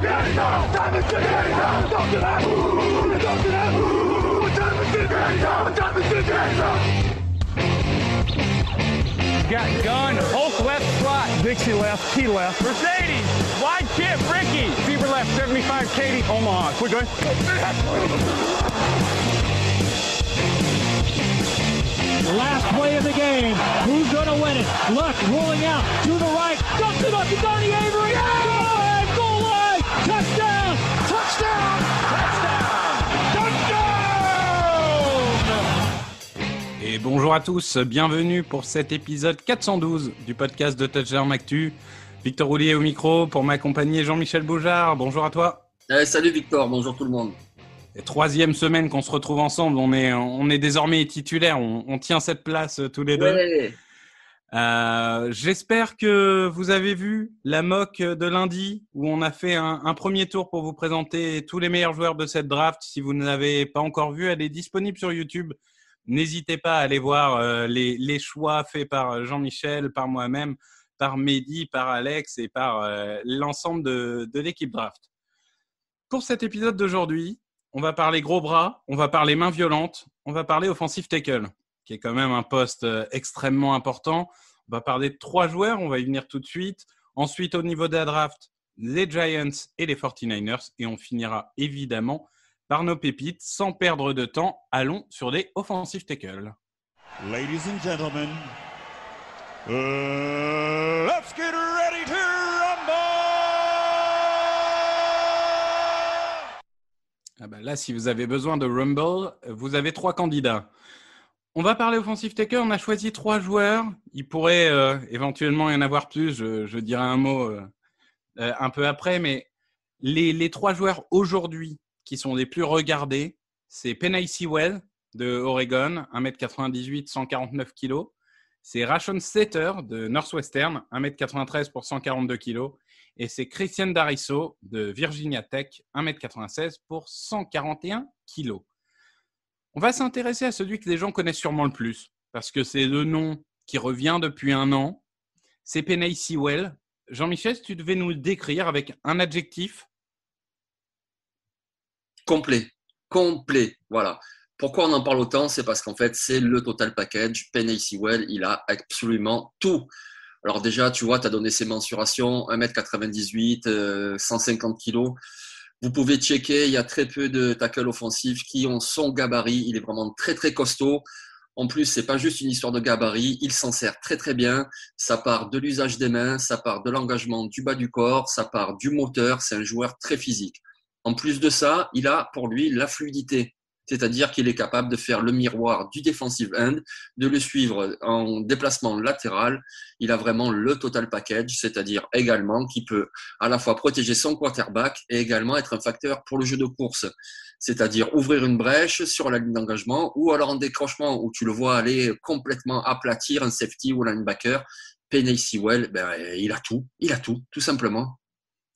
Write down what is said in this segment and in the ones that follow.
Got gun, Hulk left slot, Dixie left, T left, Mercedes, wide chip, Ricky, Fever left, 75, Katie, Omaha. We're good. Last play of the game. Who's going to win it? Luck rolling out to the right. Dumps it up to Donnie Avery. Yeah! Goal line. Touchdown. Touchdown. Touchdown. Et bonjour à tous, bienvenue pour cet épisode 412 du podcast de Touchdown Actu. Victor Roulier au micro pour m'accompagner Jean-Michel Boujard. Bonjour à toi. Salut Victor, bonjour tout le monde. Et troisième semaine qu'on se retrouve ensemble, on est désormais titulaires, on tient cette place tous les deux. Ouais. J'espère que vous avez vu la mock de lundi où on a fait un premier tour pour vous présenter tous les meilleurs joueurs de cette draft. Si vous ne l'avez pas encore vu, elle est disponible sur YouTube. N'hésitez pas à aller voir les choix faits par Jean-Michel, par moi-même, par Mehdi, par Alex et par l'ensemble de l'équipe draft. Pour cet épisode d'aujourd'hui, on va parler gros bras, on va parler main violente, on va parler offensive tackle, qui est quand même un poste extrêmement important. On va parler de 3 joueurs, on va y venir tout de suite. Ensuite, au niveau de la draft, les Giants et les 49ers. Et on finira évidemment par nos pépites. Sans perdre de temps, allons sur les offensive tackle. Ladies and gentlemen, let's get ready to rumble! Ah bah là, si vous avez besoin de Rumble, vous avez 3 candidats. On va parler offensive tackle. On a choisi 3 joueurs. Il pourrait éventuellement y en avoir plus. Je dirai un mot un peu après. Mais les 3 joueurs aujourd'hui qui sont les plus regardés, c'est Penei Sewell de Oregon, 1m98, 149 kg. C'est Rashawn Slater de Northwestern, 1m93 pour 142 kg. Et c'est Christian Darrisaw de Virginia Tech, 1m96 pour 141 kg. On va s'intéresser à celui que les gens connaissent sûrement le plus, parce que c'est le nom qui revient depuis un an. C'est Penei Sewell. Jean-Michel, si tu devais nous le décrire avec un adjectif. Complet, voilà. Pourquoi on en parle autant? C'est parce qu'en fait, c'est le total package. Penei Sewell, il a absolument tout. Alors déjà, tu vois, tu as donné ses mensurations, 1m98, 150 kg. Vous pouvez checker, il y a très peu de tackles offensifs qui ont son gabarit. Il est vraiment très, très costaud. En plus, c'est pas juste une histoire de gabarit. Il s'en sert très, très bien. Ça part de l'usage des mains, ça part de l'engagement du bas du corps, ça part du moteur. C'est un joueur très physique. En plus de ça, il a pour lui la fluidité. C'est-à-dire qu'il est capable de faire le miroir du defensive end, de le suivre en déplacement latéral. Il a vraiment le total package, c'est-à-dire également qu'il peut à la fois protéger son quarterback et également être un facteur pour le jeu de course. C'est-à-dire ouvrir une brèche sur la ligne d'engagement ou alors en décrochement où tu le vois aller complètement aplatir un safety ou un linebacker. Penei Sewell, il a tout simplement.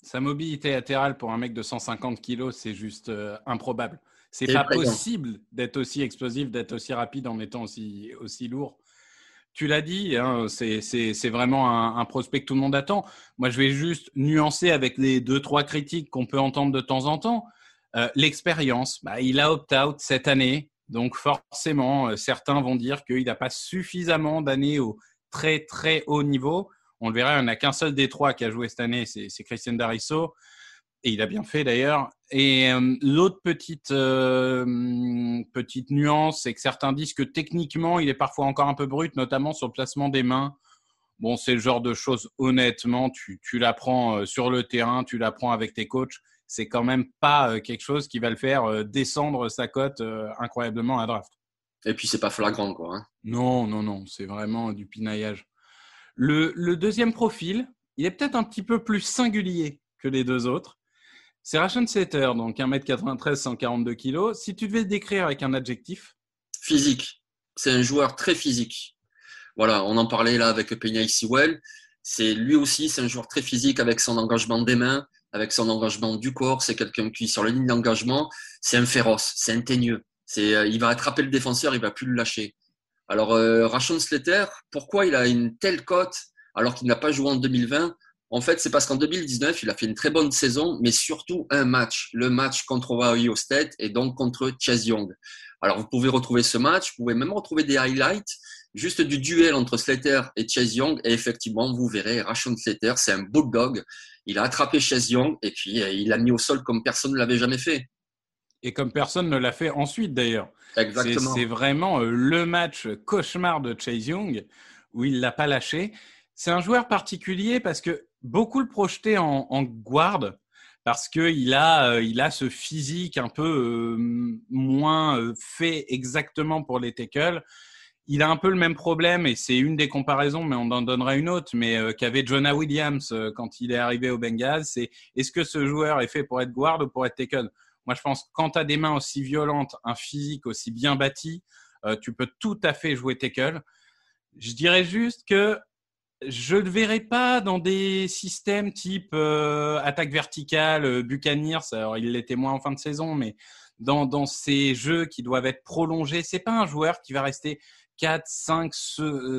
Sa mobilité latérale pour un mec de 150 kg, c'est juste improbable. C'est pas possible d'être aussi explosif, d'être aussi rapide en étant aussi lourd. Tu l'as dit, hein, c'est vraiment un prospect que tout le monde attend. Moi, je vais juste nuancer avec les 2-3 critiques qu'on peut entendre de temps en temps. L'expérience, il a opt-out cette année. Donc forcément, certains vont dire qu'il n'a pas suffisamment d'années au très, très haut niveau. On le verra, il n'y en a qu'un seul des 3 qui a joué cette année, c'est Christian Darrisaw. Et il a bien fait d'ailleurs. Et l'autre petite nuance, c'est que certains disent que techniquement, il est parfois encore un peu brut, notamment sur le placement des mains. Bon, c'est le genre de choses, honnêtement, tu l'apprends sur le terrain, tu l'apprends avec tes coachs. C'est quand même pas quelque chose qui va le faire descendre sa cote incroyablement à draft. Et puis, c'est pas flagrant, quoi. Hein. Non, c'est vraiment du pinaillage. Le deuxième profil, il est peut-être un petit peu plus singulier que les 2 autres. C'est Rashawn Slater, donc 1m93, 142 kg. Si tu devais le décrire avec un adjectif. Physique. C'est un joueur très physique. Voilà, on en parlait là avec Penei Sewell. Lui aussi, c'est un joueur très physique avec son engagement des mains, avec son engagement du corps. C'est quelqu'un qui, sur la ligne d'engagement, c'est un féroce, c'est un teigneux. Il va attraper le défenseur, il va plus le lâcher. Alors, Rashawn Slater, pourquoi il a une telle cote alors qu'il n'a pas joué en 2020? En fait, c'est parce qu'en 2019, il a fait une très bonne saison, mais surtout un match, le match contre Ohio State et donc contre Chase Young. Alors, vous pouvez retrouver ce match, vous pouvez même retrouver des highlights juste du duel entre Slater et Chase Young. Et effectivement, vous verrez, Rashawn Slater, c'est un bulldog. Il a attrapé Chase Young et puis il l'a mis au sol comme personne ne l'avait jamais fait. Et comme personne ne l'a fait ensuite d'ailleurs. Exactement. C'est vraiment le match cauchemar de Chase Young où il ne l'a pas lâché. C'est un joueur particulier parce que beaucoup le projetaient en guard parce qu'il a ce physique un peu moins fait exactement pour les tackles. Il a un peu le même problème et c'est une des comparaisons, mais on en donnera une autre, mais qu'avait Jonah Williams quand il est arrivé aux Bengals. C'est est-ce que ce joueur est fait pour être guard ou pour être tackle? Moi, je pense que quand tu as des mains aussi violentes, un physique aussi bien bâti, tu peux tout à fait jouer tackle. Je dirais juste que je ne le verrai pas dans des systèmes type attaque verticale, Buccaneers. Alors, il l'était moins en fin de saison, mais dans ces jeux qui doivent être prolongés, c'est pas un joueur qui va rester 4-5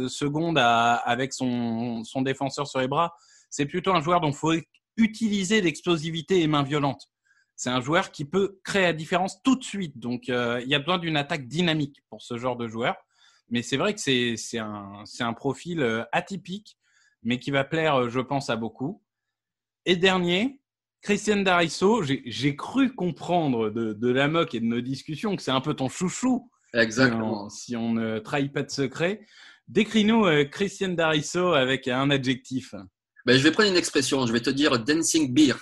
secondes avec son défenseur sur les bras. C'est plutôt un joueur dont il faut utiliser l'explosivité et main violente. C'est un joueur qui peut créer la différence tout de suite. Donc, il y a besoin d'une attaque dynamique pour ce genre de joueur. Mais c'est vrai que c'est un profil atypique, mais qui va plaire, je pense, à beaucoup. Et dernier, Christian Darrisaw. J'ai cru comprendre de la moque et de nos discussions que c'est un peu ton chouchou. Exactement. Si on ne trahit pas de secret. Décris-nous Christian Darrisaw avec un adjectif. Ben, je vais prendre une expression. Je vais te dire dancing bear.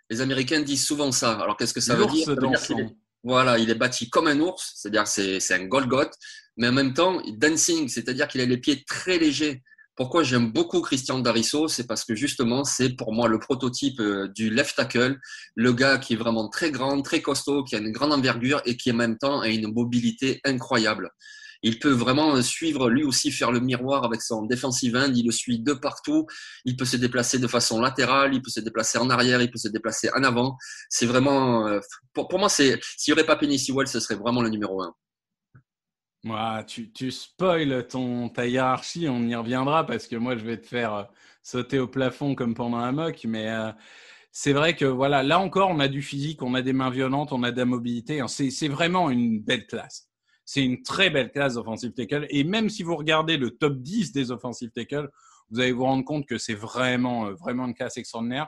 Les Américains disent souvent ça. Alors, qu'est-ce que ça veut dire? L'ours dansant. Voilà, il est bâti comme un ours, c'est-à-dire que c'est un Golgoth, mais en même temps, dancing, c'est-à-dire qu'il a les pieds très légers. Pourquoi j'aime beaucoup Christian Darrisaw? C'est parce que justement, c'est pour moi le prototype du left tackle, le gars qui est vraiment très grand, très costaud, qui a une grande envergure et qui en même temps a une mobilité incroyable. Il peut vraiment suivre, lui aussi, faire le miroir avec son defensive end. Il le suit de partout. Il peut se déplacer de façon latérale. Il peut se déplacer en arrière. Il peut se déplacer en avant. C'est vraiment, pour moi, s'il n'y aurait pas Penei Sewell, ce serait vraiment le numéro 1. Ouais, tu spoil ta hiérarchie, on y reviendra parce que moi je vais te faire sauter au plafond comme pendant un mock, mais c'est vrai que voilà, là encore on a du physique, on a des mains violentes, on a de la mobilité, c'est vraiment une belle classe. C'est une très belle classe d'offensive tackle et même si vous regardez le top 10 des offensive tackle, vous allez vous rendre compte que c'est vraiment une classe extraordinaire.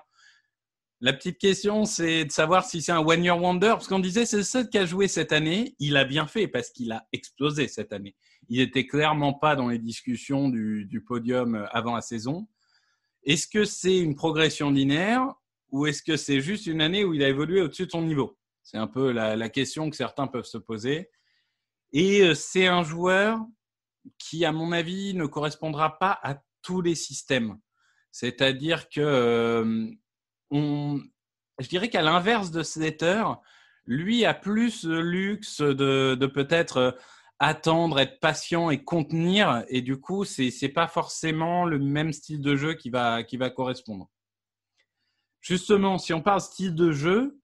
La petite question, c'est de savoir si c'est un one-year wonder, parce qu'on disait c'est le seul qui a joué cette année. Il a bien fait parce qu'il a explosé cette année. Il n'était clairement pas dans les discussions du podium avant la saison. Est-ce que c'est une progression linéaire ou est-ce que c'est juste une année où il a évolué au-dessus de son niveau? C'est un peu la question que certains peuvent se poser. Et c'est un joueur qui, à mon avis, ne correspondra pas à tous les systèmes. C'est-à-dire que... je dirais qu'à l'inverse de Slater, lui a plus le luxe de peut-être attendre, être patient et contenir. Et du coup, c'est pas forcément le même style de jeu qui va correspondre. Justement, si on parle style de jeu,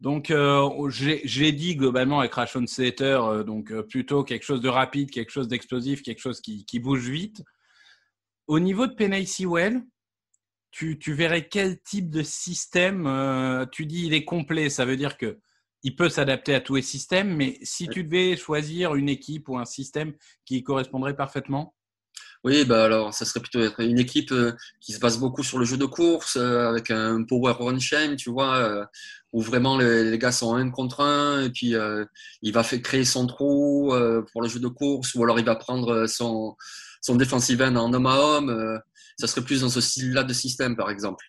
donc j'ai dit globalement avec Rashawn Slater, donc plutôt quelque chose de rapide, quelque chose d'explosif, quelque chose qui bouge vite. Au niveau de Penei Sewell, tu verrais quel type de système? Tu dis il est complet, ça veut dire qu'il peut s'adapter à tous les systèmes, mais si tu devais choisir une équipe ou un système qui correspondrait parfaitement? Oui, bah alors ça serait plutôt une équipe qui se base beaucoup sur le jeu de course, avec un power run chain, tu vois, où vraiment les gars sont 1 contre 1, et puis il va créer son trou pour le jeu de course, ou alors il va prendre son defensive end en homme à homme. Ça serait plus dans ce style-là de système, par exemple.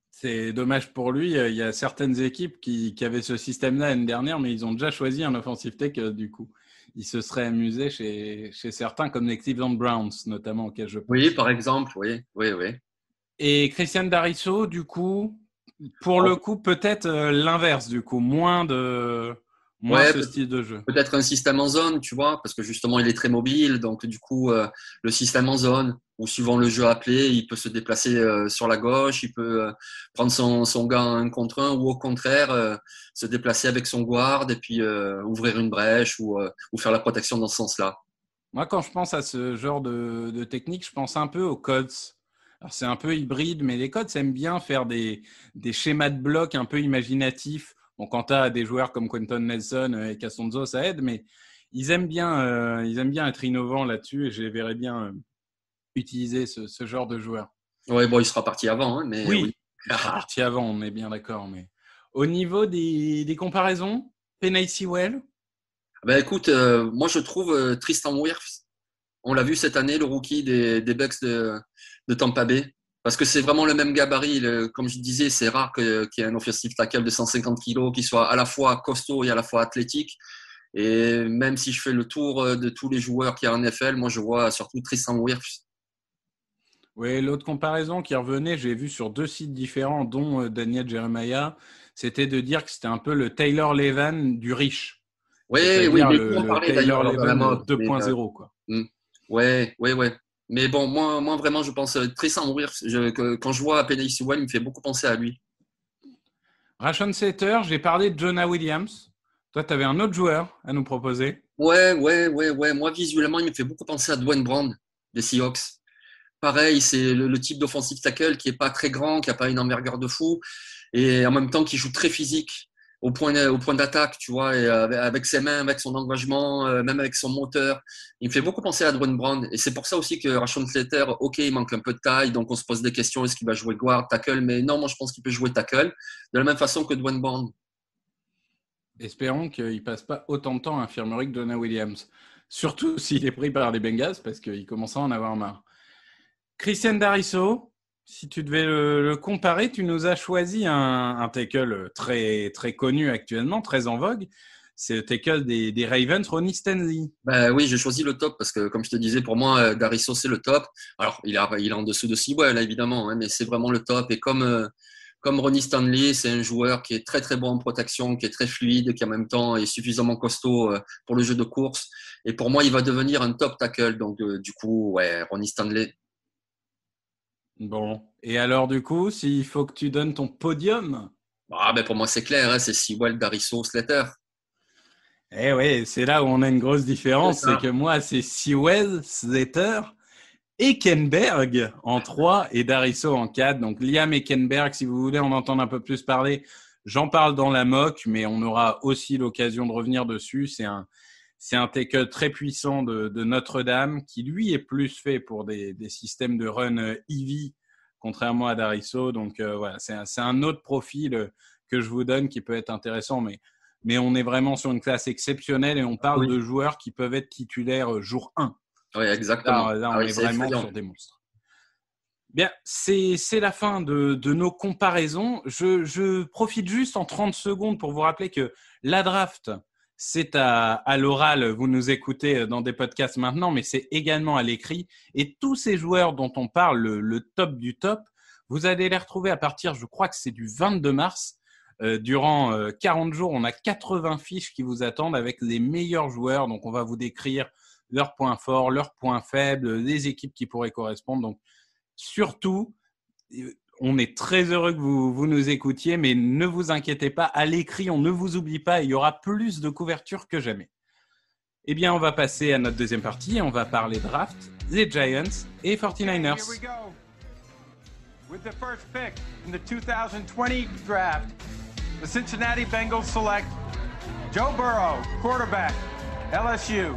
C'est dommage pour lui. Il y a certaines équipes qui avaient ce système-là l'année dernière, mais ils ont déjà choisi un offensive tech du coup. Ils se seraient amusés chez certains, comme les Cleveland Browns, notamment, auxquels je pense. Oui, par exemple, oui. Et Christian Darrisaw, du coup, pour le coup, peut-être l'inverse, du coup, moins ce style de jeu. Peut-être un système en zone, tu vois, parce que justement, il est très mobile. Donc, du coup, le système en zone, ou suivant le jeu appelé, il peut se déplacer sur la gauche, il peut prendre son gars en 1 contre 1, ou au contraire, se déplacer avec son guard et puis ouvrir une brèche ou faire la protection dans ce sens-là. Moi, quand je pense à ce genre de technique, je pense un peu aux Colts. Alors, c'est un peu hybride, mais les Colts aiment bien faire des schémas de bloc un peu imaginatifs. Bon, quand tu as des joueurs comme Quentin Nelson et Castonzo, ça aide, mais ils aiment bien être innovants là-dessus et je les verrais bien utiliser ce genre de joueur. Ouais, bon, il sera parti avant, hein, mais oui. Il sera parti avant, on est bien d'accord. Mais au niveau des comparaisons, Penei Sewell. Ben écoute, moi je trouve Tristan Wirfs, on l'a vu cette année, le rookie des Bucks de Tampa Bay, parce que c'est vraiment le même gabarit. Comme je disais, c'est rare qu'il y ait un offensive tackle de 150 kilos qui soit à la fois costaud et à la fois athlétique. Et même si je fais le tour de tous les joueurs qu'il y a en NFL, moi je vois surtout Tristan Wirfs. Oui, l'autre comparaison qui revenait, j'ai vu sur 2 sites différents, dont Daniel Jeremiah, c'était de dire que c'était un peu le Taylor Levan du riche. Oui, C'est-à-dire mais le parler Taylor d'ailleurs Levan vraiment. 2.0, quoi. Ouais. Mais bon, moi vraiment, je pense Tristan Wirfs. Quand je vois Penei Sewell, il me fait beaucoup penser à lui. Rashawn Slater, j'ai parlé de Jonah Williams. Toi, tu avais un autre joueur à nous proposer. Ouais. Moi, visuellement, il me fait beaucoup penser à Dwayne Brown des Seahawks. Pareil, c'est le type d'offensive tackle qui est pas très grand, qui a pas une envergure de fou, et en même temps qui joue très physique au point d'attaque, tu vois, et avec ses mains, avec son engagement, même avec son moteur. Il me fait beaucoup penser à Dwayne Brown, et c'est pour ça aussi que Rashawn Slater, ok, il manque un peu de taille, donc on se pose des questions, est-ce qu'il va jouer guard, tackle, mais non, moi je pense qu'il peut jouer tackle, de la même façon que Dwayne Brown. Espérons qu'il ne passe pas autant de temps à l'infirmerie que Jonah Williams. Surtout s'il est pris par les Bengals, parce qu'il commence à en avoir marre. Christian Darrisaw, si tu devais le comparer, tu nous as choisi un tackle très, très connu actuellement, très en vogue. C'est le tackle des Ravens, Ronnie Stanley. Ben oui, j'ai choisi le top parce que, comme je te disais, pour moi, Darrisaw, c'est le top. Alors, il est en dessous de Sewell, évidemment, hein, mais c'est vraiment le top. Et comme Ronnie Stanley, c'est un joueur qui est très, très bon en protection, qui est très fluide, qui en même temps est suffisamment costaud pour le jeu de course. Et pour moi, il va devenir un top tackle. Donc, du coup, ouais, Ronnie Stanley. Bon, et alors du coup, s'il faut que tu donnes ton podium. Pour moi, c'est clair, hein, c'est Sewell, Darrisaw, Slater. Eh oui, c'est là où on a une grosse différence, c'est que moi, c'est Sewell, Slater, Ekenberg en 3 et Darrisaw en 4. Donc Liam Ekenberg, si vous voulez en entendre un peu plus parler, j'en parle dans la mock, mais on aura aussi l'occasion de revenir dessus. C'est un tackle très puissant de Notre-Dame qui, lui, est plus fait pour des systèmes de run EV, contrairement à Darrisaw. Donc, voilà, c'est un autre profil que je vous donne qui peut être intéressant. Mais on est vraiment sur une classe exceptionnelle et on parle de joueurs qui peuvent être titulaires jour 1. Oui, exactement. Là on est vraiment sur des monstres. Bien, c'est la fin de nos comparaisons. Je profite juste en 30 secondes pour vous rappeler que la draft, c'est à l'oral, vous nous écoutez dans des podcasts maintenant, mais c'est également à l'écrit. Et tous ces joueurs dont on parle, le top du top, vous allez les retrouver à partir, je crois que c'est du 22 mars. Durant 40 jours, on a 80 fiches qui vous attendent avec les meilleurs joueurs. Donc, on va vous décrire leurs points forts, leurs points faibles, les équipes qui pourraient correspondre. Donc, surtout, on est très heureux que vous nous écoutiez, mais ne vous inquiétez pas, à l'écrit, on ne vous oublie pas, il y aura plus de couverture que jamais. Eh bien, on va passer à notre deuxième partie, on va parler draft, les Giants et 49ers. Here we go. With the first pick in the 2020 draft, the Cincinnati Bengals select Joe Burrow, quarterback, LSU.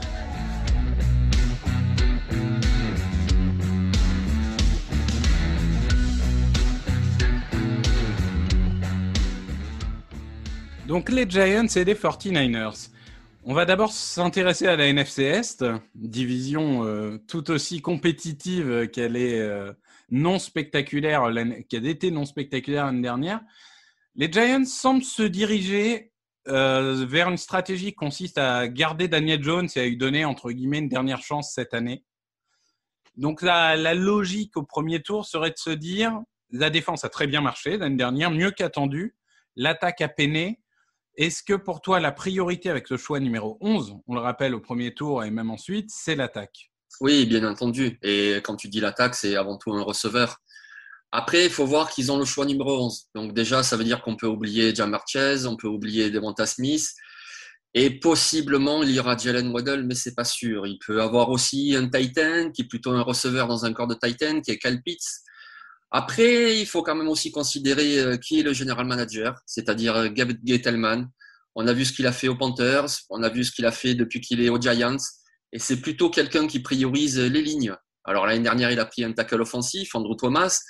Donc les Giants et les 49ers. On va d'abord s'intéresser à la NFC Est, division tout aussi compétitive qu'elle est non spectaculaire, qu'elle était non spectaculaire l'année dernière. Les Giants semblent se diriger vers une stratégie qui consiste à garder Daniel Jones et à lui donner, entre guillemets, une dernière chance cette année. Donc la logique au premier tour serait de se dire, la défense a très bien marché l'année dernière, mieux qu'attendu, l'attaque a peiné. Est-ce que pour toi, la priorité avec le choix numéro 11, on le rappelle au premier tour et même ensuite, c'est l'attaque? Oui, bien entendu. Et quand tu dis l'attaque, c'est avant tout un receveur. Après, il faut voir qu'ils ont le choix numéro 11. Donc déjà, ça veut dire qu'on peut oublier Ja'Marr Chase, on peut oublier Devonta Smith. Et possiblement, il y aura Jalen Waddle, mais c'est pas sûr. Il peut avoir aussi un Titan, qui est plutôt un receveur dans un corps de Titan, qui est Kyle Pitts. Après, il faut quand même aussi considérer qui est le general manager, c'est-à-dire Gabe Gettleman. On a vu ce qu'il a fait aux Panthers, on a vu ce qu'il a fait depuis qu'il est aux Giants, et c'est plutôt quelqu'un qui priorise les lignes. Alors l'année dernière, il a pris un tackle offensif, Andrew Thomas.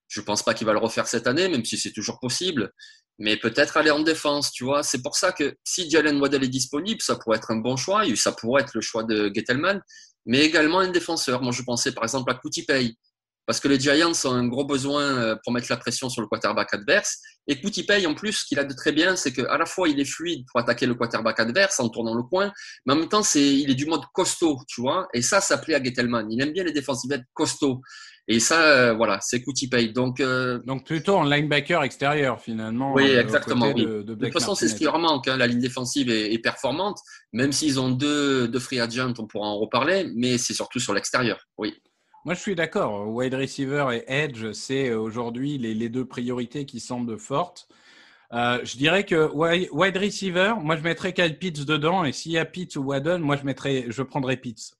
Je pense pas qu'il va le refaire cette année, même si c'est toujours possible. Mais peut-être aller en défense, tu vois. C'est pour ça que si Jalen Waddell est disponible, ça pourrait être un bon choix. Ça pourrait être le choix de Gettleman, mais également un défenseur. Moi, je pensais par exemple à Kutipay. Parce que les Giants ont un gros besoin pour mettre la pression sur le quarterback adverse. Et Kutipay, en plus, ce qu'il a de très bien, c'est qu'à la fois, il est fluide pour attaquer le quarterback adverse en tournant le coin, mais en même temps, il est du mode costaud, tu vois. Et ça plaît à Gettleman. Il aime bien les défensifs costauds. Et ça, voilà, c'est Kutipay. Donc plutôt en linebacker extérieur, finalement. oui, exactement. Aux côtés Oui. de De Blake toute façon, c'est ce Martinez. qui leur manque. Hein. La ligne défensive est performante. Même s'ils ont deux free agents, on pourra en reparler. Mais c'est surtout sur l'extérieur. Oui. Moi, je suis d'accord. Wide receiver et edge, c'est aujourd'hui les deux priorités qui semblent fortes. Je dirais que wide receiver, moi, je mettrais Kyle Pitts dedans. Et s'il y a Pitts ou Waddle, moi, je prendrais Pitts.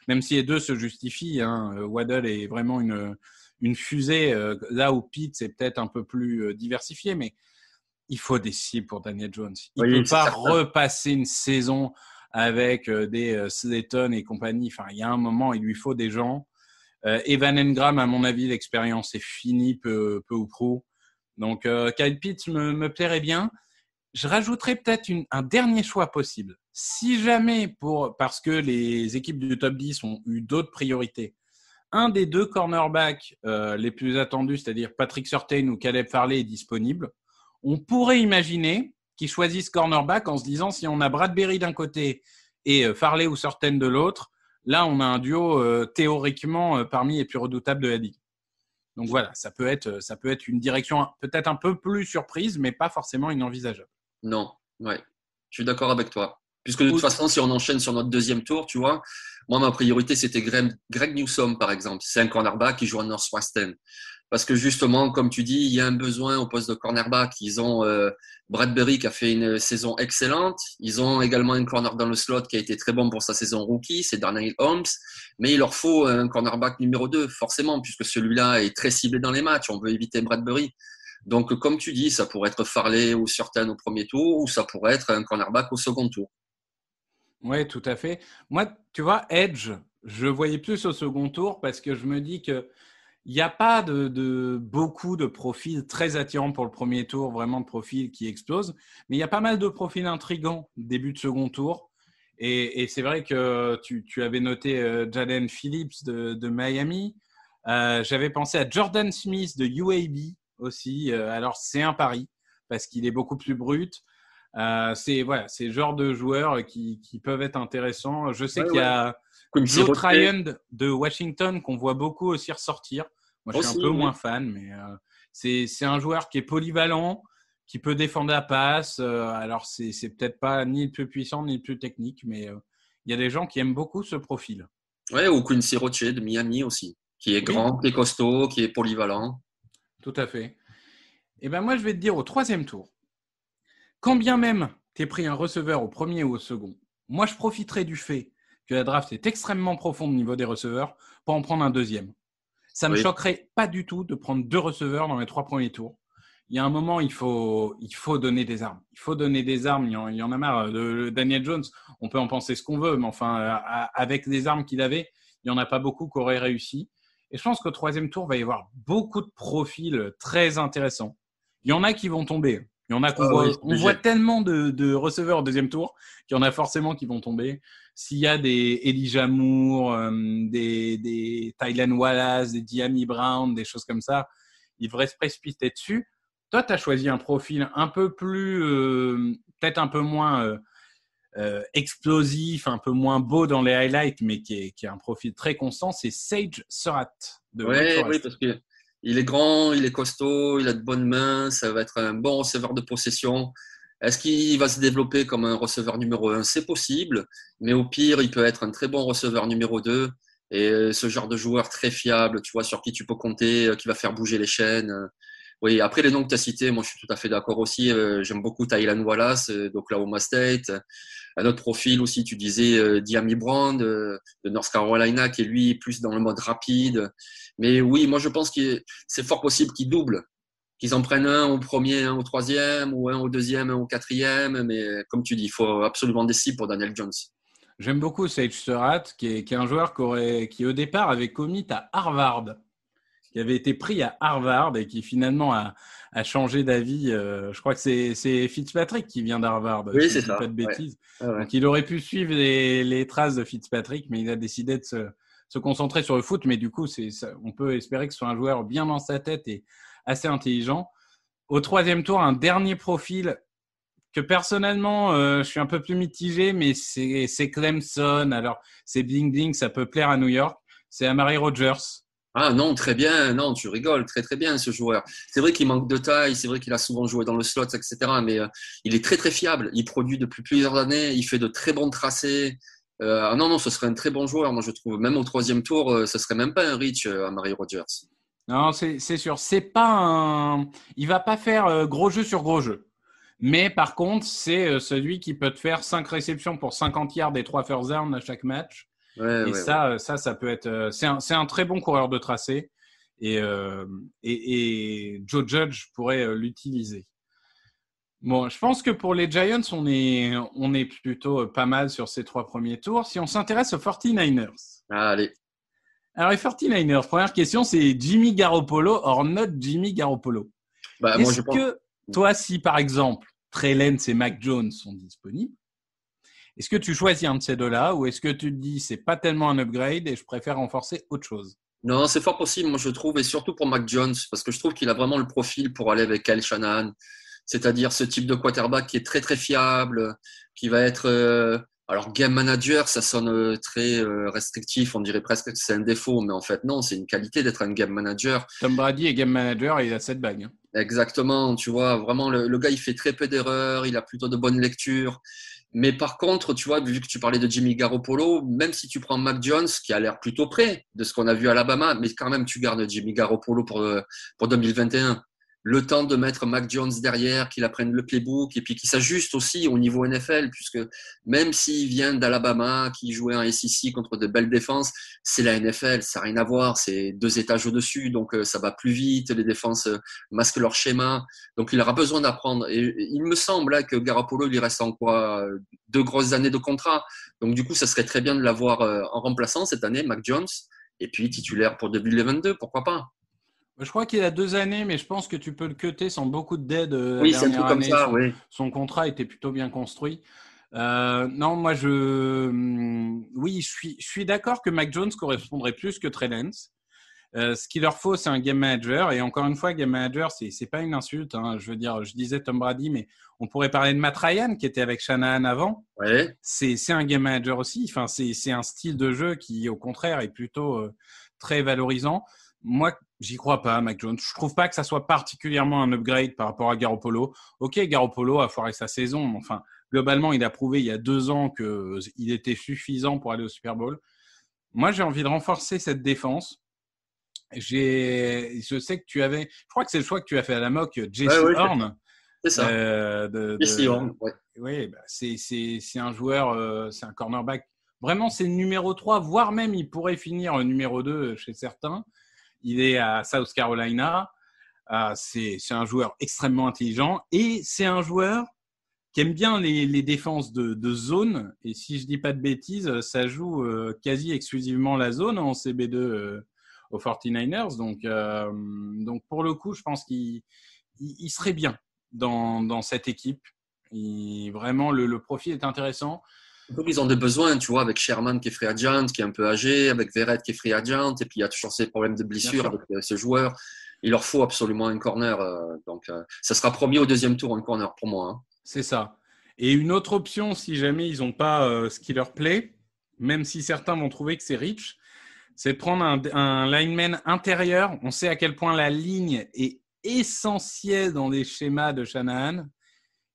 Même si les deux se justifient. Hein. Waddle est vraiment une fusée. Là où Pitts est peut-être un peu plus diversifié. Mais il faut des cibles pour Daniel Jones. Il ne peut pas repasser une saison avec des Slayton et compagnie. Enfin, il y a un moment, il lui faut des gens. Evan Engram, à mon avis, l'expérience est finie, peu ou prou. Donc, Kyle Pitts me plairait bien. Je rajouterais peut-être un dernier choix possible. Si jamais, parce que les équipes du top 10 ont eu d'autres priorités, un des deux cornerbacks les plus attendus, c'est-à-dire Patrick Surtain ou Caleb Farley, est disponible, on pourrait imaginer qu'ils choisissent cornerback en se disant si on a Bradbury d'un côté et Farley ou Surtain de l'autre, là, on a un duo théoriquement parmi les plus redoutables de la ligue. Donc voilà, ça peut être une direction peut-être un peu plus surprise, mais pas forcément inenvisageable. Non, ouais, je suis d'accord avec toi. Puisque de toute façon, si on enchaîne sur notre deuxième tour, tu vois, moi, ma priorité, c'était Greg Newsome, par exemple. C'est un cornerback qui joue à Northwestern. Parce que justement, comme tu dis, il y a un besoin au poste de cornerback. Ils ont Bradbury qui a fait une saison excellente. Ils ont également un corner dans le slot qui a été très bon pour sa saison rookie, c'est Darnell Holmes. Mais il leur faut un cornerback numéro 2, forcément, puisque celui-là est très ciblé dans les matchs. On veut éviter Bradbury. Donc, comme tu dis, ça pourrait être Farley ou Surtain au premier tour, ou ça pourrait être un cornerback au second tour. Oui, tout à fait. Moi, tu vois, Edge, je voyais plus au second tour parce que je me dis que il n'y a pas de beaucoup de profils très attirants pour le premier tour, vraiment de profils qui explosent, mais il y a pas mal de profils intrigants début de second tour. Et c'est vrai que tu avais noté Jaden Phillips de Miami. J'avais pensé à Jordan Smith de UAB aussi. Alors, c'est un pari parce qu'il est beaucoup plus brut. C'est le genre de joueurs qui peuvent être intéressants. Je sais qu'il y a Joe Tryon de Washington qu'on voit beaucoup aussi ressortir. Moi, je suis un peu moins fan, mais c'est un joueur qui est polyvalent, qui peut défendre la passe. Alors, c'est peut-être pas ni le plus puissant ni le plus technique, mais il y a des gens qui aiment beaucoup ce profil. Ouais, ou Quincy Roche de Miami aussi, qui est grand, qui est costaud, qui est polyvalent. Tout à fait. Et ben moi, je vais te dire au troisième tour, quand bien même tu aies pris un receveur au premier ou au second, moi, je profiterai du fait que la draft est extrêmement profonde au niveau des receveurs pour en prendre un deuxième. Ça ne me choquerait pas du tout de prendre 2 receveurs dans les 3 premiers tours. Il y a un moment, il faut donner des armes. Il faut donner des armes. Il y en a marre. De Daniel Jones, on peut en penser ce qu'on veut, mais enfin, avec les armes qu'il avait, il n'y en a pas beaucoup qui auraient réussi. Et je pense qu'au troisième tour, il va y avoir beaucoup de profils très intéressants. Il y en a qui vont tomber. Il y en a qu'on on voit tellement de receveurs au deuxième tour qu'il y en a forcément qui vont tomber. S'il y a des Elijah Moore, des Tylan Wallace, des Dyami Brown, des choses comme ça, ils devraient se précipiter dessus. Toi, tu as choisi un profil un peu plus, peut-être un peu moins explosif, un peu moins beau dans les highlights, mais qui est un profil très constant. C'est Sage Surratt de Wake Forest. Oui, parce que il est grand, il est costaud, il a de bonnes mains, ça va être un bon receveur de possession. Est-ce qu'il va se développer comme un receveur numéro 1 ? C'est possible, mais au pire, il peut être un très bon receveur numéro 2. Et ce genre de joueur très fiable, tu vois, sur qui tu peux compter, qui va faire bouger les chaînes. Oui, après les noms que tu as cités, moi je suis tout à fait d'accord aussi. J'aime beaucoup Tylan Wallace d'Oklahoma State. Un autre profil aussi, tu disais Dyami Brown de North Carolina, qui est lui plus dans le mode rapide. Mais oui, moi je pense que c'est fort possible qu'ils doublent, qu'ils en prennent un au premier, un au troisième, ou un au deuxième, un au quatrième. Mais comme tu dis, il faut absolument des cibles pour Daniel Jones. J'aime beaucoup Sage Surratt, qui est un joueur qui au départ avait commit à Harvard, qui avait été pris à Harvard et qui finalement a changé d'avis. Je crois que c'est Fitzpatrick qui vient d'Harvard, Oui, si c'est je dis ça. pas de bêtises. Ouais. Donc il aurait pu suivre les traces de Fitzpatrick, mais il a décidé de se concentrer sur le foot. Mais du coup, on peut espérer que ce soit un joueur bien dans sa tête et assez intelligent. Au troisième tour, un dernier profil que personnellement, je suis un peu plus mitigé, mais c'est Clemson. Alors, c'est bling-bling, ça peut plaire à New York. C'est Amari Rodgers. Ah non, très bien. Non, tu rigoles. Très, très bien, ce joueur. C'est vrai qu'il manque de taille. C'est vrai qu'il a souvent joué dans le slot, etc. Mais il est très, très fiable. Il produit depuis plusieurs années. Il fait de très bons tracés. Non, ce serait un très bon joueur. Moi, je trouve. Même au troisième tour, ce serait même pas un reach, Amari Rodgers. Non, c'est sûr. C'est pas il va pas faire gros jeu sur gros jeu. Mais par contre, c'est celui qui peut te faire 5 réceptions pour 50 yards et 3 first downs à chaque match. Ouais, Ça peut être. C'est un très bon coureur de tracé et Joe Judge pourrait l'utiliser. Bon, je pense que pour les Giants, on est plutôt pas mal sur ces 3 premiers tours. Si on s'intéresse aux 49ers. Ah, allez. Alors, les 49ers, première question, c'est Jimmy Garoppolo or not Jimmy Garoppolo. Bah, moi, je pense. Que toi, si par exemple, Trey Lance et Mac Jones sont disponibles, est-ce que tu choisis un de ces deux-là ou est-ce que tu te dis c'est pas tellement un upgrade et je préfère renforcer autre chose? Non, c'est fort possible, moi je trouve, et surtout pour Mac Jones, parce que je trouve qu'il a vraiment le profil pour aller avec Kyle Shanahan, c'est-à-dire ce type de quarterback qui est très très fiable, qui va être, alors game manager, ça sonne très restrictif, on dirait presque que c'est un défaut, mais en fait non, c'est une qualité d'être un game manager. Tom Brady est game manager et il a 7 bagues. Exactement, tu vois, vraiment le gars il fait très peu d'erreurs, il a plutôt de bonnes lectures. Mais par contre, tu vois, vu que tu parlais de Jimmy Garoppolo, même si tu prends Mac Jones, qui a l'air plutôt près de ce qu'on a vu à Alabama, mais quand même tu gardes Jimmy Garoppolo pour 2021. Le temps de mettre Mac Jones derrière, qu'il apprenne le playbook et puis qu'il s'ajuste aussi au niveau NFL, puisque même s'il vient d'Alabama, qui jouait en SEC contre de belles défenses, c'est la NFL, ça n'a rien à voir, c'est 2 étages au-dessus, donc ça va plus vite, les défenses masquent leur schéma, donc il aura besoin d'apprendre. Et il me semble là, que Garoppolo, il lui reste en quoi 2 grosses années de contrat, donc du coup, ça serait très bien de l'avoir en remplaçant cette année, Mac Jones, et puis titulaire pour 2022, pourquoi pas. Je crois qu'il a 2 années, mais je pense que tu peux le cutter sans beaucoup de dead. Oui, la c'est un dernière truc comme année, ça, oui. son contrat était plutôt bien construit. Non, moi, oui, je suis d'accord que Mac Jones correspondrait plus que Trey Lance. Ce qu'il leur faut, c'est un game manager. Et encore une fois, game manager, c'est pas une insulte. Hein. Je veux dire, je disais Tom Brady, mais on pourrait parler de Matt Ryan, qui était avec Shanahan avant. Ouais. C'est un game manager aussi. Enfin, c'est un style de jeu qui, au contraire, est plutôt très valorisant. Moi, j'y crois pas, Mac Jones. Je trouve pas que ça soit particulièrement un upgrade par rapport à Garoppolo. Ok, Garoppolo a foiré sa saison, mais enfin, globalement, il a prouvé il y a 2 ans qu'il était suffisant pour aller au Super Bowl. Moi, j'ai envie de renforcer cette défense. Je sais que je crois que c'est le choix que tu as fait à la mock, Jesse Horn. C'est ça. Jesse Horn, ouais. Oui, bah, c'est un joueur, c'est un cornerback. Vraiment, c'est le numéro 3, voire même il pourrait finir numéro 2 chez certains. Il est à South Carolina. C'est un joueur extrêmement intelligent et c'est un joueur qui aime bien les défenses de zone. Et si je dis pas de bêtises, ça joue quasi exclusivement la zone en CB2 aux 49ers. Donc pour le coup, je pense qu'il serait bien dans cette équipe. Vraiment, le profil est intéressant. Ils ont des besoins, tu vois, avec Sherman qui est free agent, qui est un peu âgé, avec Verrett qui est free agent, et puis il y a toujours ces problèmes de blessure avec ce joueur. Il leur faut absolument un corner. Donc, ça sera promis au 2e tour, un corner pour moi. Hein. C'est ça. Et une autre option, si jamais ils n'ont pas ce qui leur plaît, même si certains vont trouver que c'est rich, c'est de prendre un lineman intérieur. On sait à quel point la ligne est essentielle dans les schémas de Shanahan.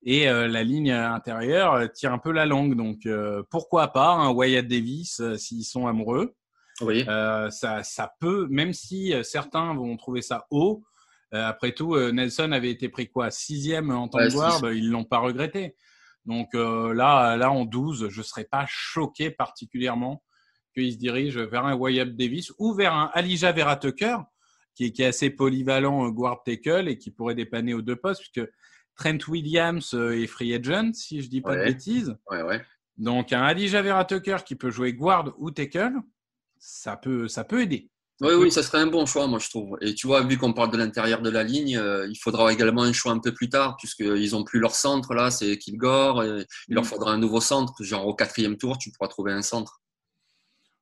Et la ligne intérieure tire un peu la langue. Donc, pourquoi pas un Wyatt Davis s'ils sont amoureux. Oui. Ça peut, même si certains vont trouver ça haut. Après tout, Nelson avait été pris 6e en temps de guard. Ils ne l'ont pas regretté. Donc là, en 12, je ne serais pas choqué particulièrement qu'il se dirige vers un Wyatt Davis ou vers un Elijah Vera Tucker, qui est assez polyvalent guard tackle et qui pourrait dépanner aux deux postes, puisque Trent Williams est free agent, si je ne dis pas de bêtises. Ouais. Donc un Elijah Vera Tucker qui peut jouer guard ou tackle, ça peut aider. Oui, ça serait un bon choix, moi, je trouve. Et tu vois, vu qu'on parle de l'intérieur de la ligne, il faudra également un choix un peu plus tard, puisqu'ils n'ont plus leur centre, là, c'est Kilgore. Il leur faudra un nouveau centre. Genre, au 4e tour, tu pourras trouver un centre.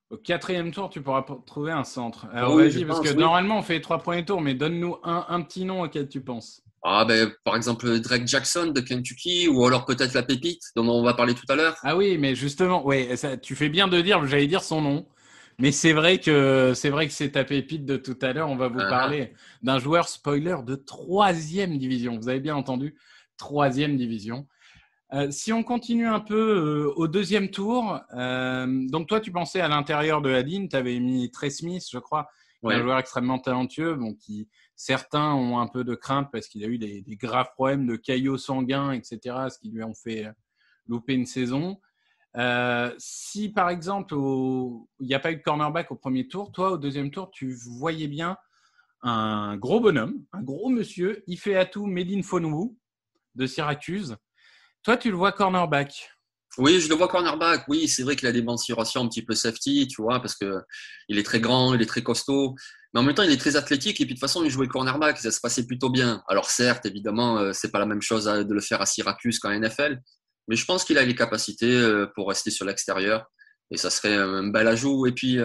Au 4e tour, tu pourras trouver un centre. Alors, Oui, vas-y, parce que normalement, on fait les 3 premiers tours, mais donne-nous un petit nom auquel tu penses. Ah, ben, par exemple, Drake Jackson de Kentucky, ou alors peut-être la pépite dont on va parler tout à l'heure. Ah oui, mais justement, tu fais bien de dire, j'allais dire son nom. Mais c'est vrai que c'est ta pépite de tout à l'heure. On va vous parler d'un joueur spoiler de 3e division. Vous avez bien entendu, 3e division. Si on continue un peu au 2e tour, donc toi, tu pensais à l'intérieur de la ligne, tu avais mis Trey Smith, je crois, un joueur extrêmement talentueux, bon, qui certains ont un peu de crainte parce qu'il a eu des graves problèmes de caillots sanguins, etc., ce qui lui ont fait louper une saison. Si par exemple il n'y a pas eu de cornerback au premier tour, toi au 2e tour tu voyais bien un gros bonhomme, un gros monsieur, Ifeatu Melifonwu de Syracuse. Toi tu le vois cornerback? Oui, je le vois cornerback. Oui, c'est vrai qu'il a des mensurations un petit peu safety, tu vois, parce que il est très grand, il est très costaud, mais en même temps il est très athlétique et puis de toute façon il jouait cornerback, ça se passait plutôt bien. Alors certes, évidemment, c'est pas la même chose de le faire à Syracuse qu'en NFL. Mais je pense qu'il a les capacités pour rester sur l'extérieur. Et ça serait un bel ajout. Et puis,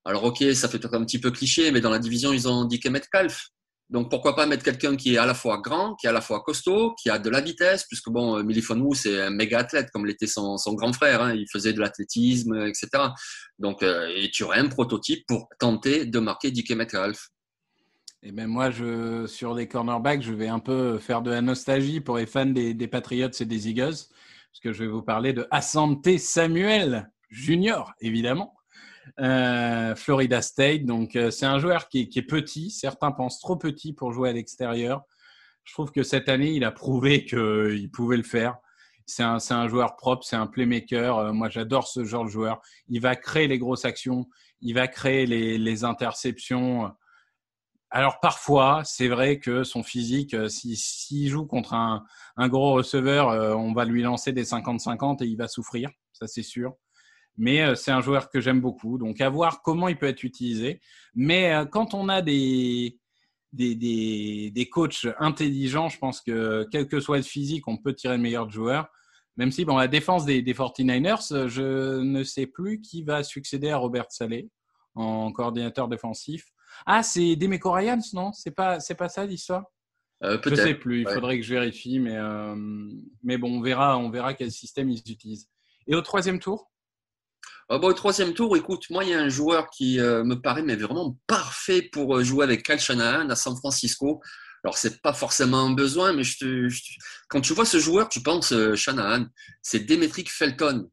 alors ok, ça fait peut-être un petit peu cliché, mais dans la division, ils ont DK Metcalf. Donc pourquoi pas mettre quelqu'un qui est à la fois grand, qui est à la fois costaud, qui a de la vitesse, puisque bon, Melifonwu, c'est un méga athlète, comme l'était son grand frère. Hein. Il faisait de l'athlétisme, etc. Donc, et tu aurais un prototype pour tenter de marquer DK Metcalf. Et ben moi, sur les cornerbacks, je vais un peu faire de la nostalgie pour les fans des Patriots et des Eagles. Parce que je vais vous parler de Asante Samuel Junior, évidemment, Florida State. Donc, c'est un joueur qui est petit. Certains pensent trop petit pour jouer à l'extérieur. Je trouve que cette année, il a prouvé qu'il pouvait le faire. C'est un joueur propre, c'est un playmaker. Moi, j'adore ce genre de joueur. Il va créer les grosses actions. Il va créer les interceptions. Alors parfois, c'est vrai que son physique, s'il joue contre un gros receveur, on va lui lancer des 50-50 et il va souffrir, ça c'est sûr. Mais c'est un joueur que j'aime beaucoup, donc à voir comment il peut être utilisé. Mais quand on a des coachs intelligents, je pense que quel que soit le physique, on peut tirer le meilleur joueur. Même si, bon, la défense des 49ers, je ne sais plus qui va succéder à Robert Saleh en coordinateur défensif. Ah, c'est Demeco Ryans, non? C'est pas ça l'histoire? Je sais plus. Il faudrait que je vérifie, mais bon, on verra quel système ils utilisent. Et au 3e tour? Au 3e tour, écoute, moi, il y a un joueur qui me paraît mais vraiment parfait pour jouer avec Kyle Shanahan à San Francisco. Alors, c'est pas forcément un besoin, mais quand tu vois ce joueur, tu penses Shanahan. C'est Demetric Felton,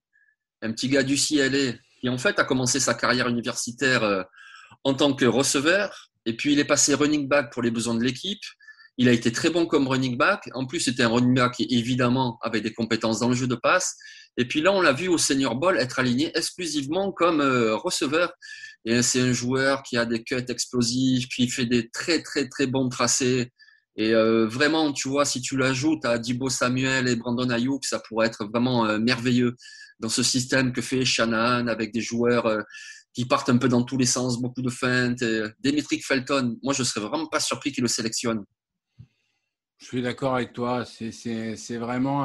un petit gars du CLA qui en fait a commencé sa carrière universitaire en tant que receveur, et puis il est passé running back pour les besoins de l'équipe. Il a été très bon comme running back. En plus, c'était un running back qui, évidemment, avait des compétences dans le jeu de passe. Et puis là, on l'a vu au Senior Bowl être aligné exclusivement comme receveur. Et c'est un joueur qui a des cuts explosifs, qui fait des très, très, très bons tracés. Et vraiment, tu vois, si tu l'ajoutes à Deebo Samuel et Brandon Ayuk, ça pourrait être vraiment merveilleux dans ce système que fait Shanahan avec des joueurs qui partent un peu dans tous les sens, beaucoup de feintes. Demetric Felton, moi, je ne serais vraiment pas surpris qu'il le sélectionne. Je suis d'accord avec toi. C'est vraiment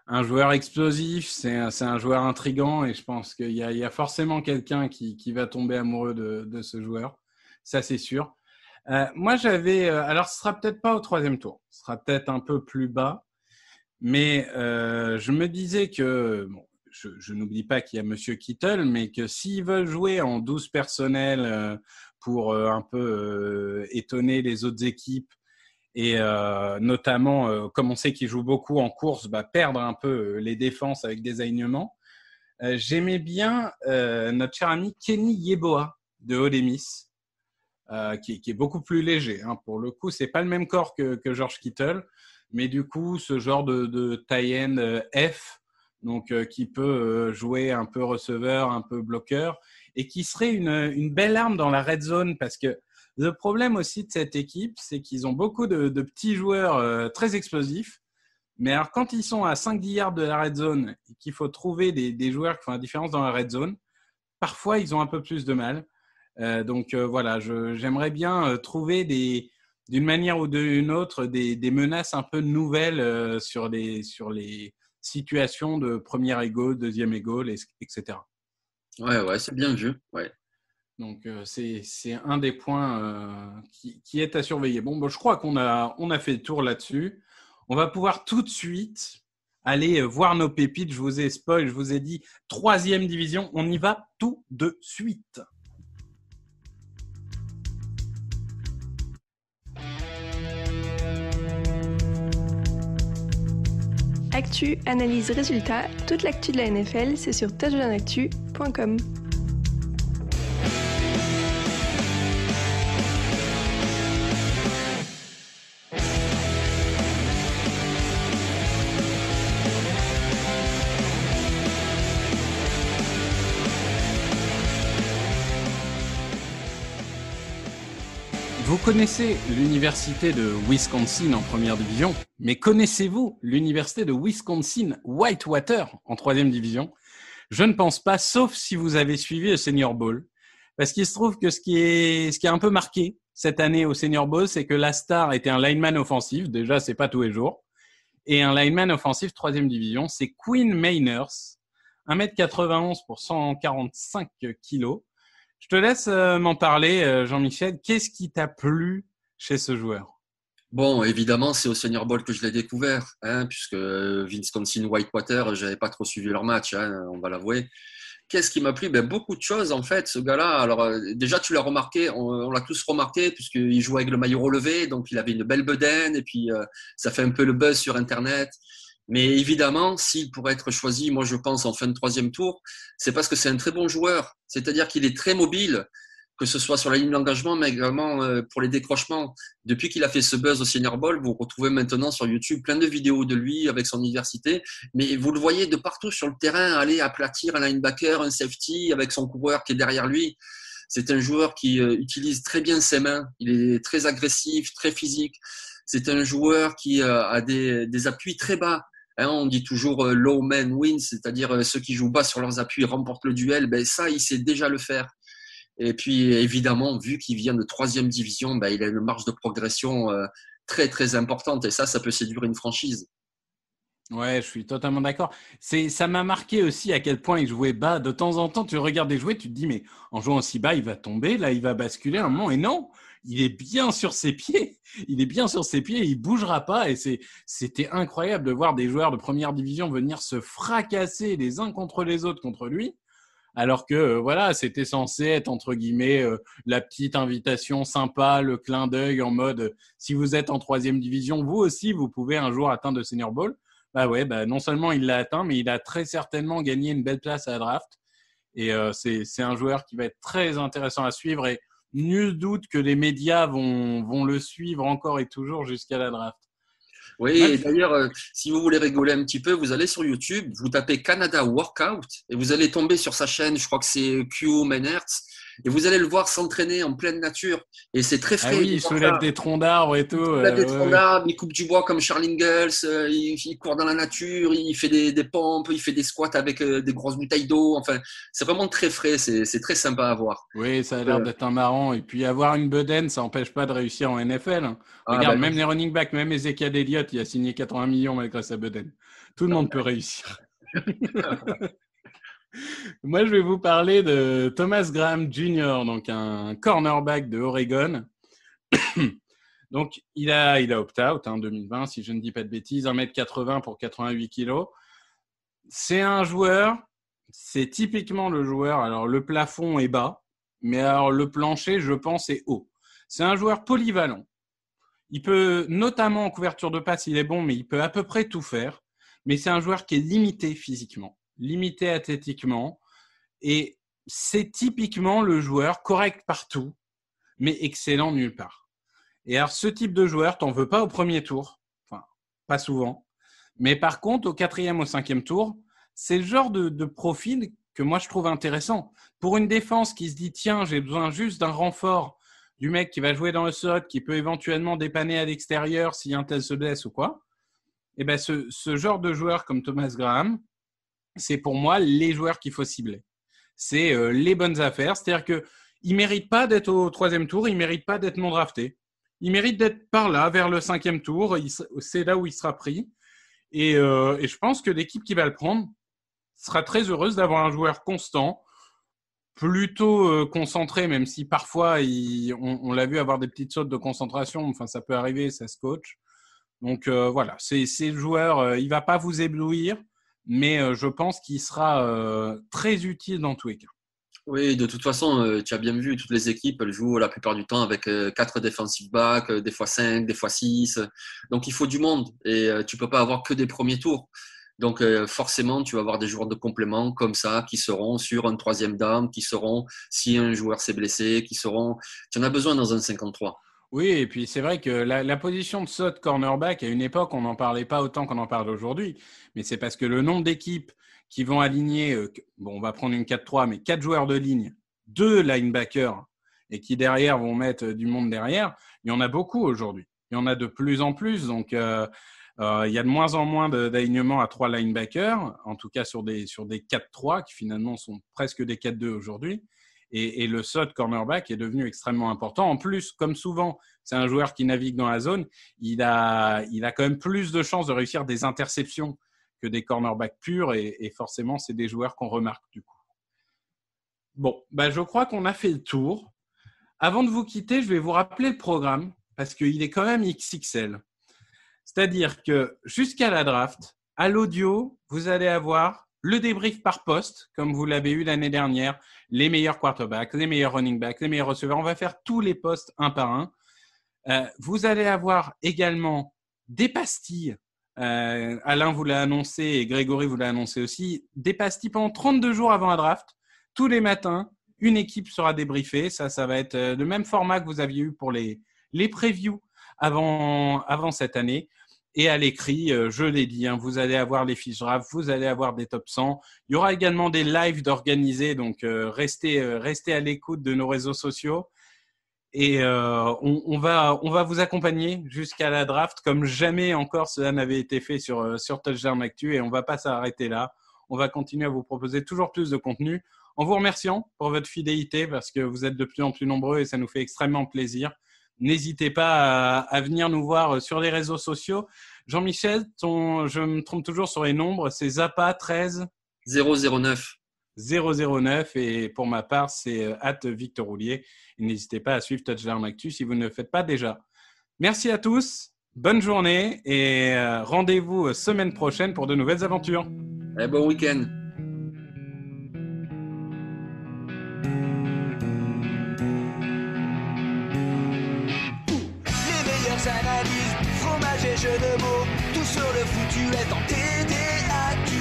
un joueur explosif. C'est un joueur intriguant et je pense qu'il y a forcément quelqu'un qui va tomber amoureux de ce joueur. Ça, c'est sûr. Moi, alors, ce sera peut-être pas au 3e tour. Ce sera peut-être un peu plus bas. Mais je me disais que, bon, je n'oublie pas qu'il y a Monsieur Kittle, mais que s'ils veulent jouer en 12 personnels pour un peu étonner les autres équipes et notamment, comme on sait qu'ils jouent beaucoup en course, perdre un peu les défenses avec des alignements, j'aimais bien notre cher ami Kenny Yeboah de Ole Miss. qui est beaucoup plus léger. Hein. Pour le coup, c'est pas le même corps que George Kittle, mais du coup, ce genre de tight end F, donc qui peut jouer un peu receveur, un peu bloqueur, et qui serait une belle arme dans la red zone, parce que le problème aussi de cette équipe, c'est qu'ils ont beaucoup de petits joueurs très explosifs, mais alors quand ils sont à 5-10 yards de la red zone et qu'il faut trouver des joueurs qui font la différence dans la red zone, parfois ils ont un peu plus de mal. Donc voilà, j'aimerais bien trouver d'une manière ou d'une autre des menaces un peu nouvelles sur les situations de premier ego, deuxième ego, etc. Ouais, c'est bien vu. Ouais. Donc c'est un des points qui est à surveiller. Bon, je crois qu'on a fait le tour là-dessus. On va pouvoir tout de suite aller voir nos pépites. Je vous ai spoil, je vous ai dit 3e division. On y va tout de suite. Actu, analyse, résultat, toute l'actu de la NFL, c'est sur touchdownactu.com. Vous connaissez l'université de Wisconsin en première division, mais connaissez-vous l'université de Wisconsin-Whitewater en 3e division? Je ne pense pas, sauf si vous avez suivi le Senior Bowl. Parce qu'il se trouve que ce qui a un peu marqué cette année au Senior Bowl, c'est que la star était un lineman offensif. Déjà, c'est pas tous les jours. Et un lineman offensif 3e division, c'est Quinn Meinerz, 1m91 pour 145 kilos. Je te laisse m'en parler, Jean-Michel. Qu'est-ce qui t'a plu chez ce joueur? Bon, évidemment, c'est au Senior Bowl que je l'ai découvert, puisque Wisconsin-Whitewater, je n'avais pas trop suivi leur match, on va l'avouer. Qu'est-ce qui m'a plu? Beaucoup de choses, en fait, ce gars-là. Alors, déjà, tu l'as remarqué, on l'a tous remarqué, puisqu'il jouait avec le maillot relevé, donc il avait une belle bedaine, et puis ça fait un peu le buzz sur Internet. Mais évidemment, s'il pourrait être choisi, moi je pense en fin de 3e tour, c'est parce que c'est un très bon joueur. C'est-à-dire qu'il est très mobile, que ce soit sur la ligne d'engagement, mais également pour les décrochements. Depuis qu'il a fait ce buzz au Senior Bowl, vous retrouvez maintenant sur YouTube plein de vidéos de lui avec son université. Mais vous le voyez de partout sur le terrain aller aplatir un linebacker, un safety avec son coureur qui est derrière lui. C'est un joueur qui utilise très bien ses mains. Il est très agressif, très physique. C'est un joueur qui a des appuis très bas. On dit toujours low man wins, c'est-à-dire ceux qui jouent bas sur leurs appuis remportent le duel. Ça, il sait déjà le faire. Et puis, évidemment, vu qu'il vient de 3e division, il a une marge de progression très, très importante. Et ça peut séduire une franchise. Ouais, je suis totalement d'accord. Ça m'a marqué aussi à quel point il jouait bas. De temps en temps, tu regardes des jouets, tu te dis, mais en jouant aussi bas, il va tomber, là, il va basculer à un moment. Et non, il est bien sur ses pieds. Il est bien sur ses pieds, il bougera pas. Et c'était incroyable de voir des joueurs de première division venir se fracasser les uns contre les autres contre lui. Alors que, voilà, c'était censé être, entre guillemets, la petite invitation sympa, le clin d'œil en mode, si vous êtes en 3e division, vous aussi, vous pouvez un jour atteindre le Senior Bowl. Non seulement il l'a atteint, mais il a très certainement gagné une belle place à la draft. Et c'est un joueur qui va être très intéressant à suivre. Et nul doute que les médias vont le suivre encore et toujours jusqu'à la draft. Oui, et d'ailleurs, si vous voulez rigoler un petit peu, vous allez sur YouTube, vous tapez Canada Workout et vous allez tomber sur sa chaîne, je crois que c'est Q Meinerz, et vous allez le voir s'entraîner en pleine nature. Et c'est très frais. Ah oui, il soulève des troncs d'arbres et tout. Il soulève des troncs d'arbres, il coupe du bois comme Charles Ingalls, il court dans la nature, il fait des pompes, il fait des squats avec des grosses bouteilles d'eau. Enfin, c'est vraiment très frais, c'est très sympa à voir. Oui, ça a l'air d'être un marrant. Et puis avoir une bedaine, ça n'empêche pas de réussir en NFL. Regarde, même les running backs, même Ezekiel Elliott, il a signé 80 millions malgré sa bedaine. Tout le monde peut réussir. Moi, je vais vous parler de Thomas Graham Jr., donc un cornerback de Oregon. Donc, il a opt-out en 2020, si je ne dis pas de bêtises, 1m80 pour 88 kg. C'est un joueur, c'est typiquement le joueur, alors le plafond est bas, mais alors le plancher, je pense, est haut. C'est un joueur polyvalent. Il peut, notamment en couverture de passe, il est bon, mais il peut à peu près tout faire. Mais c'est un joueur qui est limité physiquement, limité athlétiquement. Et c'est typiquement le joueur correct partout, mais excellent nulle part. Et alors, ce type de joueur, t'en veux pas au premier tour, enfin, pas souvent. Mais par contre, au 4e, au 5e tour, c'est le genre de profil que moi, je trouve intéressant. Pour une défense qui se dit, tiens, j'ai besoin juste d'un renfort du mec qui va jouer dans le slot, qui peut éventuellement dépanner à l'extérieur si un tel se blesse ou quoi, et ben ce genre de joueur comme Thomas Graham, c'est pour moi les joueurs qu'il faut cibler. C'est les bonnes affaires. C'est-à-dire qu'il ne mérite pas d'être au 3e tour, il ne mérite pas d'être non drafté. Il mérite d'être par là, vers le 5e tour. C'est là où il sera pris. Et je pense que l'équipe qui va le prendre sera très heureuse d'avoir un joueur constant, plutôt concentré, même si parfois, on l'a vu avoir des petites sautes de concentration. Enfin, ça peut arriver, ça se coach. Donc voilà, c'est le joueur, il ne va pas vous éblouir, mais je pense qu'il sera très utile dans tous les cas. Oui, de toute façon, tu as bien vu, toutes les équipes elles jouent la plupart du temps avec 4 defensive backs, des fois 5, des fois 6. Donc, il faut du monde et tu ne peux pas avoir que des premiers tours. Donc, forcément, tu vas avoir des joueurs de complément comme ça qui seront sur un 3e down, qui seront, si un joueur s'est blessé, qui seront… Tu en as besoin dans un 53. Oui, et puis c'est vrai que la position de slot cornerback, à une époque, on n'en parlait pas autant qu'on en parle aujourd'hui. Mais c'est parce que le nombre d'équipes qui vont aligner, on va prendre une 4-3, mais 4 joueurs de ligne, 2 linebackers, et qui derrière vont mettre du monde derrière, il y en a beaucoup aujourd'hui. Il y en a de plus en plus. Donc, il y a de moins en moins d'alignement à 3 linebackers, en tout cas sur des 4-3, qui finalement sont presque des 4-2 aujourd'hui. Et le slot cornerback est devenu extrêmement important. En plus, comme souvent, c'est un joueur qui navigue dans la zone, il a quand même plus de chances de réussir des interceptions que des cornerbacks purs. Et forcément, c'est des joueurs qu'on remarque du coup. Bon, je crois qu'on a fait le tour. Avant de vous quitter, je vais vous rappeler le programme parce qu'il est quand même XXL. C'est-à-dire que jusqu'à la draft, à l'audio, vous allez avoir le débrief par poste, comme vous l'avez eu l'année dernière, les meilleurs quarterbacks, les meilleurs running backs, les meilleurs receveurs. On va faire tous les postes un par un. Vous allez avoir également des pastilles. Alain vous l'a annoncé et Grégory vous l'a annoncé aussi. Des pastilles pendant 32 jours avant la draft. Tous les matins, une équipe sera débriefée. Ça va être le même format que vous aviez eu pour les previews avant cette année. Et à l'écrit, je l'ai dit, vous allez avoir les fiches draft, vous allez avoir des top 100. Il y aura également des lives d'organisés, donc restez à l'écoute de nos réseaux sociaux. Et on va vous accompagner jusqu'à la draft, comme jamais encore cela n'avait été fait sur Touchdown Actu. Et on ne va pas s'arrêter là. On va continuer à vous proposer toujours plus de contenu en vous remerciant pour votre fidélité parce que vous êtes de plus en plus nombreux et ça nous fait extrêmement plaisir. N'hésitez pas à venir nous voir sur les réseaux sociaux. Jean-Michel, je me trompe toujours sur les nombres, c'est Zappa 13 009. 009 et pour ma part, c'est @Victor Roulier. N'hésitez pas à suivre Touchdown Actu si vous ne le faites pas déjà. Merci à tous, bonne journée et rendez-vous semaine prochaine pour de nouvelles aventures. Et bon week-end. Analyse, fromage et jeux de mots, tout sur le foutu est en TDAQ.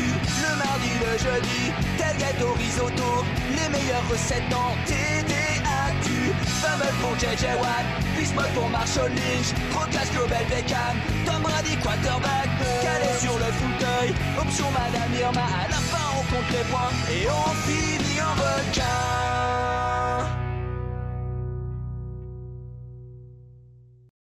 Le mardi, le jeudi, tailgate au risotto, les meilleures recettes en TDAQ. Fumble pour JJ Watt, Bismuth pour Marshall Lynch, Procast Global Beckham, Tom Brady quarterback, calé sur le fauteuil, option Madame Irma, à la fin on compte les points et on finit en requin.